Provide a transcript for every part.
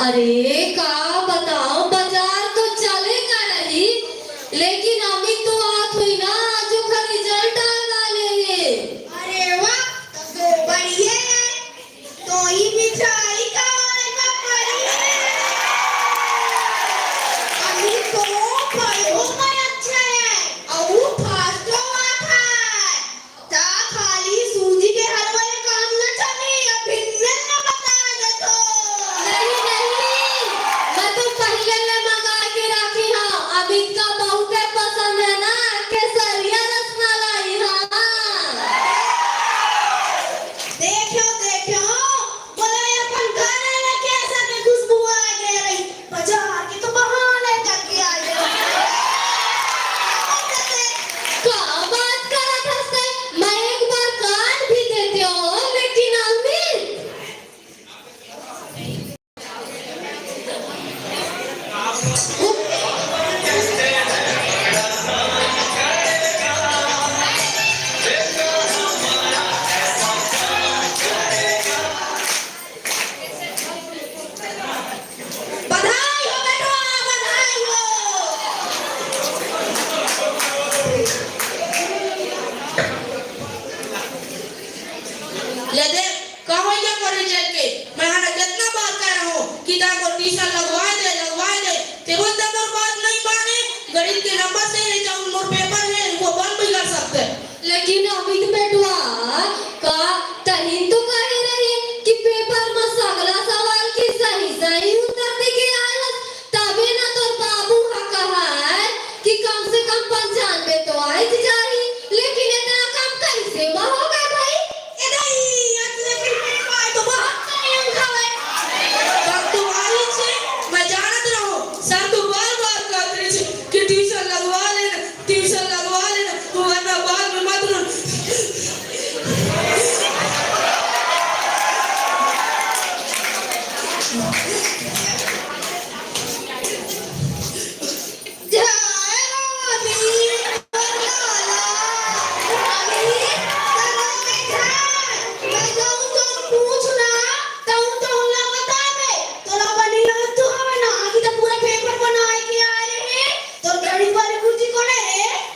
अरे का बताओ, बाजार तो चलेगा नहीं, लेकिन अभी तो आत हुई ना जो का रिजल्ट आने वाले हैं। अरे वाह, तो बढ़िया है। तो ही मिठाई का पड़ी अभी तो पढ़ो में अच्छा है और फास्ट आता है। ता खाली सूजी के हलवे में काम न चले, अभी न बता दे तो। नहीं नहीं, मैं तो पहले में मंगा के रखी हूँ, अभी का बहुत पसंद है ना, केसरिया रसमलाई। हाँ देखो देखो, बोले अपन गाने में कैसा में खुशबू आ गई रही, बाजार के तो बहाने करके आ गए। क्या बात कर रहा था? मैं एक बार काट भी देती हूँ, लेकिन अमित बधाई हो बेटो, बधाई हो। ले दे कहो ये करे जाके मैं हना कितना बार कह रहा हूँ कि ताको ट्यूशन लगवा दे ते वो तो मोर बात नहीं माने, गणित के नंबर से जो मोर पेपर है वो बंद भी कर सकते। लेकिन अमित बेटवा का तहिन तो कह रही कि पेपर में सगला सवाल की सही सही उत्तर दे के आया, तबे ना तो बाबू हा कहा है कि कम से कम 95 तो आए जाही, लेकिन इतना कम कैसे हुआ होगा भाई? नहीं अगले महीने पाए तो बहुत सारे अंक आए। तब तो आई छे मैं जानत रहूं सर तो बार कहते छे कि ट्यूशन लगवा लेना वरना बाद में मत रो।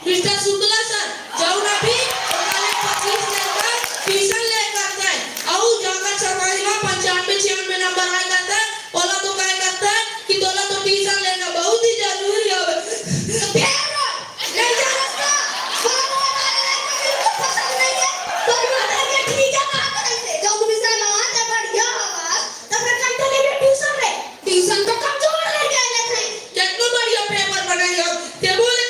मिस्टर शुक्ला सर जाऊना भी वाले 25 लड़का ट्यूशन ले करता है और जाकर सरकारी में 95 नंबर आए करता है, बोला तो क्या करता है कि तोला तो ट्यूशन लेना बहुत ही जरूरी है। ट्यूशन तो कमजोर रह गए थे, कितना बढ़िया पेपर बनाई हो ते बोले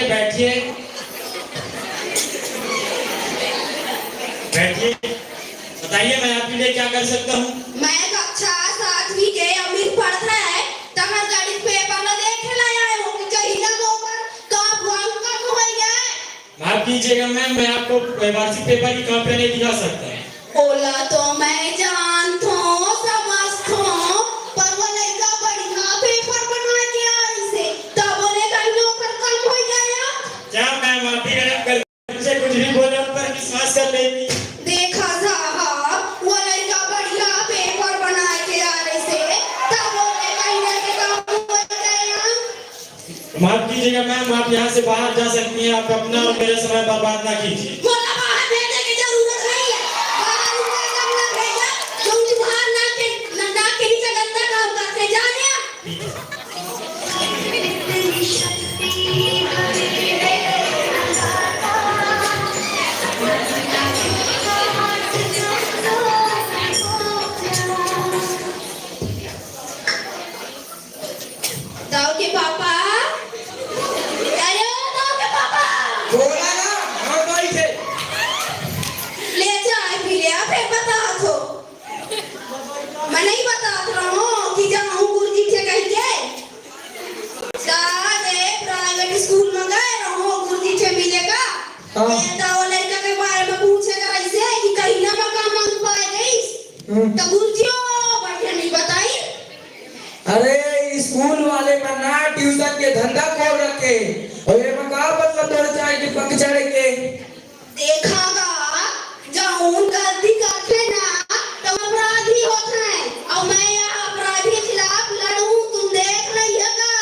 आइए बैठिए बैठिए। बताइए मैं आपके लिए क्या कर सकता हूँ। मैं कक्षा 7वीं के अमीर पढ़ता है तमर गणित पेपर में देख लाया है वो कहीं ना ऊपर कब वांग कब हो गया है। माफ कीजिएगा मैम, मैं आपको वार्षिक पेपर की कॉपी नहीं दिखा सकता। ओला तो मैं जानता हूँ समझता हूँ पर वो लड़का बढ़िया पेपर बना के आई से तब बोले कहीं नौकर कम हो गया। क्या मैम आप भी गलत कर मुझे कुछ भी बोले उन पर विश्वास कर लेंगी। देखा साहब वो लड़का बढ़िया पेपर बना के आ रही से तब बोले कहीं ना कम हो गया। माफ कीजिएगा मैम, आप यहाँ से बाहर जा सकती हैं। आप अपना और मेरा समय बर्बाद ना कीजिए। बोला बाहर भेजने की जरूरत नहीं है। बाहर उनका काम ना भेजा क्योंकि बाहर ना के नीचे गंदा काम करते जाने दाऊ के पापा अरे दाऊ के पापा बोला ना हाँ भाई थे। ले जाए भी ले फिर बता दो। मैं नहीं बता रहा हूँ कि जाऊँ गुरुजी के कहीं के सारे प्राइवेट स्कूल में गए रहो गुरुजी से मिलेगा। ये दाऊ लड़का के बारे में पूछेगा ऐसे कि कहीं ना मकान मांग पाए गई तो गुरुजी बैठे नहीं बताई। अरे स्कूल वाले का ना ट्यूशन के धंधा खोल रखे और ये मका मतलब दौड़ जाए कि पक चढ़े के देखागा जाऊं गलती करते ना तो अपराधी होता है और मैं यहाँ अपराधी के खिलाफ लड़ूं तुम देख रहिएगा।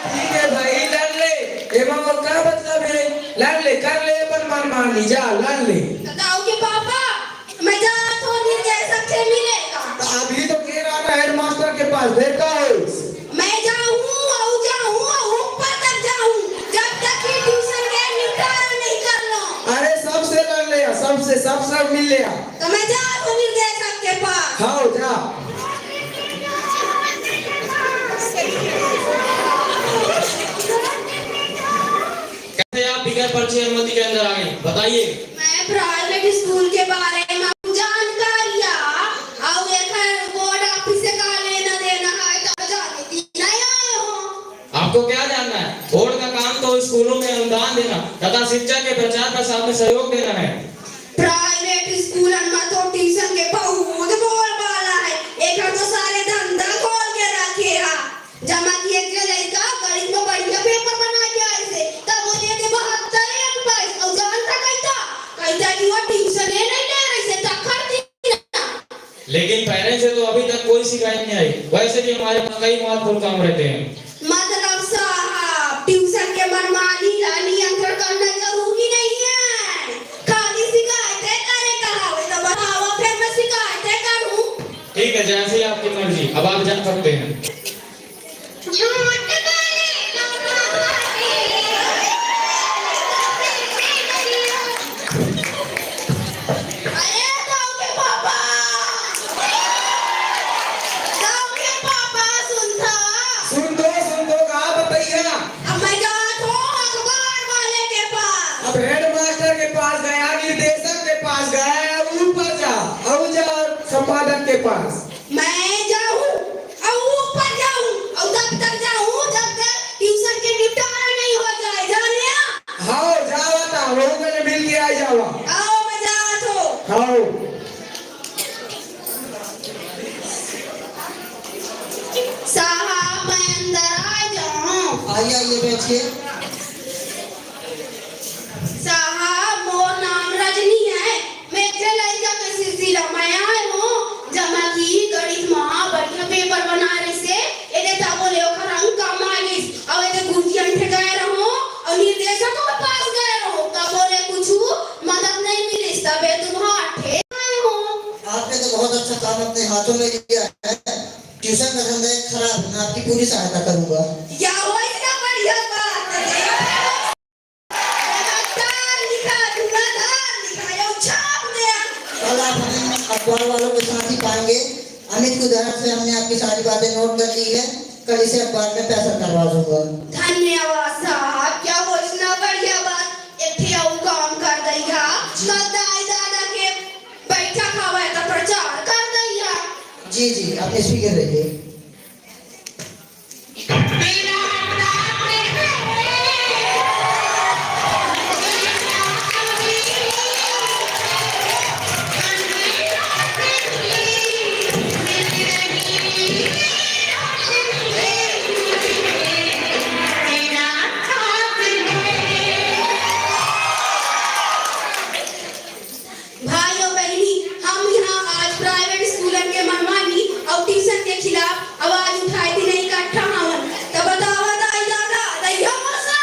ठीक है भाई लड़ ले एवं और क्या मतलब है लड़ ले कर ले पर मान ली जा लड़ ले। दाऊ के पापा मैं जा थोड़ी देर सबसे मिलेगा। अभी तो कह रहा था हेडमास्टर के पास देखा है मैं जाऊं ऊपर तक जाऊं जब तक कि ट्यूशन के निपटारा नहीं कर लो। अरे सबसे लड़ ले सबसे मिल ले तो मैं जा थोड़ी देर सबके पास। हाँ जा कैसे आप बिगैर पर्ची अनुमति के अंदर आ गए बताइए। मैं प्राइवेट स्कूल के बारे में जानकारियाँ और एक बोर्ड ऑफिस से का लेना देना है तो जाने दी नहीं आए हो। आपको क्या जानना है? बोर्ड का काम तो स्कूलों में अनुदान देना तथा शिक्षा के प्रचार प्रसार में सहयोग देना है। प्राइवेट स्कूल में तो ट्यूशन के बहुत बोल वाला है एक तो सारे धंधा खोल के रखे है जमा किए के लड़का गणित में बढ़िया पेपर बना के आए थे तब बोले कि 72 अंक पास और जानता कहता कि वो ट्यूशन ही नहीं ले रही से तखर थी ना। लेकिन पेरेंट्स से तो अभी तक कोई शिकायत नहीं आई। वैसे भी हमारे पास कई महत्वपूर्ण काम रहते हैं। मतलब साहब ट्यूशन के मनमानी नियंत्रण करना जरूरी नहीं है खाली शिकायतें करे कहावे तो बताओ फिर मैं शिकायतें करूं। ठीक है जैसे ही आपकी मर्जी, अब आप जा सकते हैं। झूठ अरे दाऊ के पापा सुन दो कहा बताइए। अब मैं जात हूँ अखबार वाले के पास। अब हेडमास्टर के पास गया निर्देशक के पास गया ऊपर जा अब जा संपादक के पास। मैं जाऊं और ऊपर जाऊं और तब तक जाऊं जब तक ट्यूशन के निपटारा नहीं हो जाए जाने। हाँ जावा था वो मैंने मिल के आ जावा। आओ मैं जात हूँ। हाँ साहब मैं अंदर आ जाऊं। आइए बैठिए। साहब मोर नाम रजनी है मैं से लड़का के सिलसिला में आए हूँ जमा की गणित में बढ़िया पेपर बना रहे से एने ता बोले ओकर अंक कम आ गई और एने गुरुजी ठे गए रहो और निर्देशक के पास गए रहो तब बोले कुछ मदद नहीं मिली तबे तुम हाथे आए हो। आपने तो बहुत अच्छा काम अपने हाथों में लिया है। ट्यूशन का धंधा एक खराब है, मैं आपकी पूरी सहायता करूंगा। या हो इतना बढ़िया बात है लगातार लिखा धुआंधार लिखा यो छाप दे। कल आप हमें अखबार वालों के साथ ही पाएंगे। अमित की उदाहरण से हमने आपकी सारी बातें नोट कर ली है। कल इसे अखबार में पैसा करवा दूंगा। धन्यवाद साहब, क्या घोषणा बढ़िया बात इथे आऊ काम कर दैया। कल दाई दादा के बैठा खावा का प्रचार कर दैया। जी जी, आप स्पीकर रहिए। भाइयों बहनी, हम यहाँ आज प्राइवेट स्कूलन के मनमानी और ट्यूशन के खिलाफ आवाज उठाई थी नहीं इकट्ठा हवन। तो बतावा दाई दादा दैया मौसा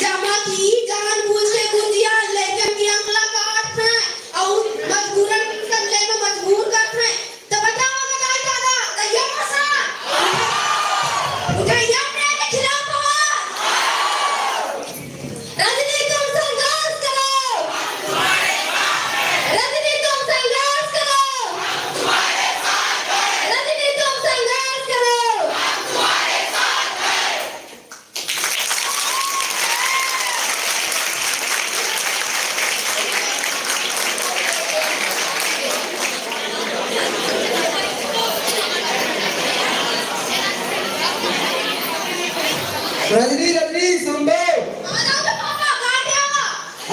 जमा की जानबूझ के गुंजिया लेकर की अंगला काट है और मजबूरन करने में मजबूर कर है। तो बतावा दाई दादा दैया मौसा उठाइया अपने के खिलाफ आवाज। रजनी तुम संघर्ष करो, रजनी तुम संघर्ष करो, रजनी तुम संघर्ष करो। रजनी रजनी सुन दो। आना तो पापा काट आवा।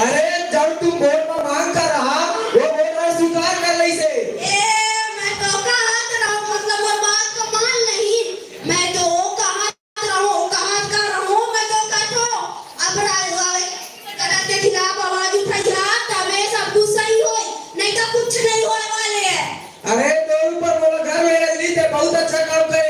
अरे जब तुम वोट में मांग कर रहा वो वोटर स्वीकार कर ली से। मैं तो कहत रहूं, मतलब वो बात को मान नहीं। मैं तो कहत रहूं, मैं तो कहतो अपराध करत के खिलाफ आवाज उठाइया तबे सब कुछ सही होई, नहीं तो कुछ नहीं होए वाले है। अरे तो ऊपर बोला घर में रजनी ते बहुत अच्छा काम कर